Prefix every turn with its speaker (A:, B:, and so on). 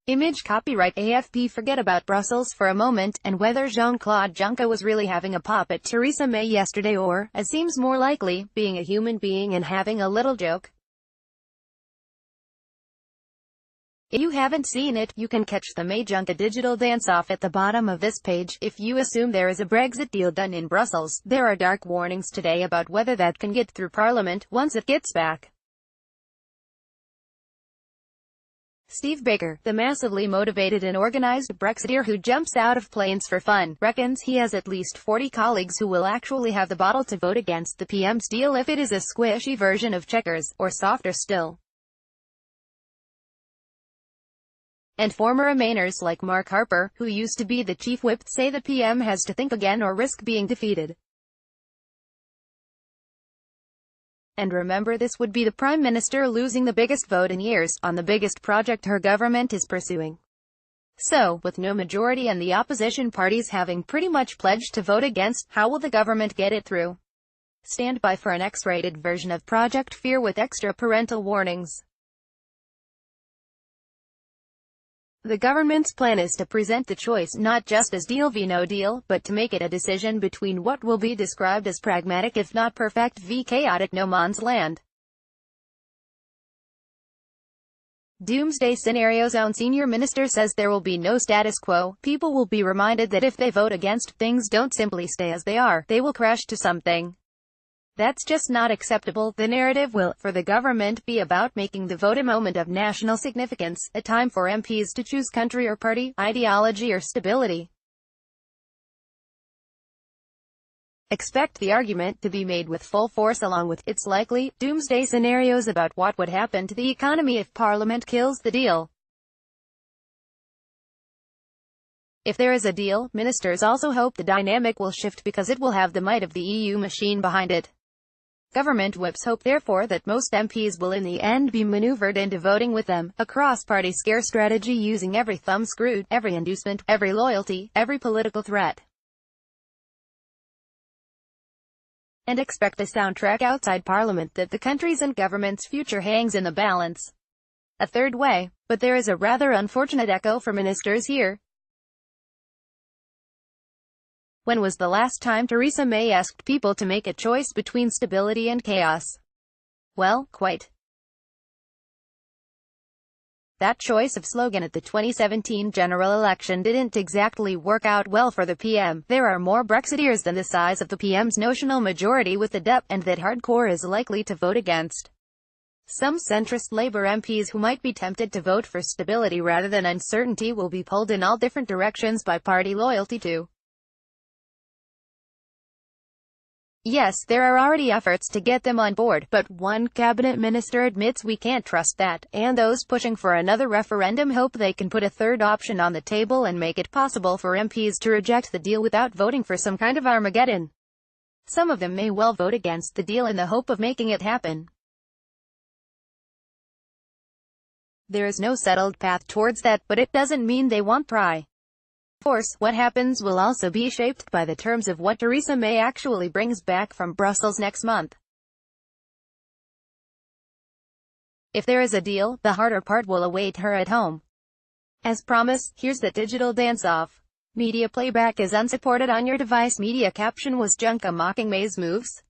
A: Image copyright AFP. Forget about Brussels for a moment, and whether Jean-Claude Juncker was really having a pop at Theresa May yesterday or, as seems more likely, being a human being and having a little joke. If you haven't seen it, you can catch the May Juncker digital dance-off at the bottom of this page. If you assume there is a Brexit deal done in Brussels, there are dark warnings today about whether that can get through Parliament once it gets back. Steve Baker, the massively motivated and organized Brexiteer who jumps out of planes for fun, reckons he has at least 40 colleagues who will actually have the bottle to vote against the PM's deal if it is a squishy version of Chequers, or softer still. And former Remainers like Mark Harper, who used to be the chief whip, say the PM has to think again or risk being defeated. And remember, this would be the Prime Minister losing the biggest vote in years, on the biggest project her government is pursuing. So, with no majority and the opposition parties having pretty much pledged to vote against, how will the government get it through? Stand by for an X-rated version of Project Fear with extra parental warnings. The government's plan is to present the choice not just as deal v no deal, but to make it a decision between what will be described as pragmatic if not perfect v chaotic no man's land. Doomsday Scenario Zone senior minister says there will be no status quo. People will be reminded that if they vote against, things don't simply stay as they are, they will crash to something. That's just not acceptable. The narrative will, for the government, be about making the vote a moment of national significance, a time for MPs to choose country or party, ideology or stability. Expect the argument to be made with full force along with its likely doomsday scenarios about what would happen to the economy if Parliament kills the deal. If there is a deal, ministers also hope the dynamic will shift because it will have the might of the EU machine behind it. Government whips hope therefore that most MPs will in the end be maneuvered into voting with them, a cross-party scare strategy using every thumb screwed, every inducement, every loyalty, every political threat. And expect a soundtrack outside Parliament that the country's and government's future hangs in the balance. A third way, but there is a rather unfortunate echo for ministers here. When was the last time Theresa May asked people to make a choice between stability and chaos? Well, quite. That choice of slogan at the 2017 general election didn't exactly work out well for the PM. There are more Brexiteers than the size of the PM's notional majority with the depth, and that hardcore is likely to vote against. Some centrist Labour MPs who might be tempted to vote for stability rather than uncertainty will be pulled in all different directions by party loyalty too. Yes, there are already efforts to get them on board, but one cabinet minister admits we can't trust that, and those pushing for another referendum hope they can put a third option on the table and make it possible for MPs to reject the deal without voting for some kind of Armageddon. Some of them may well vote against the deal in the hope of making it happen. There is no settled path towards that, but it doesn't mean they won't try. Of course, what happens will also be shaped by the terms of what Theresa May actually brings back from Brussels next month. If there is a deal, the harder part will await her at home. As promised, here's the digital dance-off. Media playback is unsupported on your device. Media caption was Juncker mocking May's moves.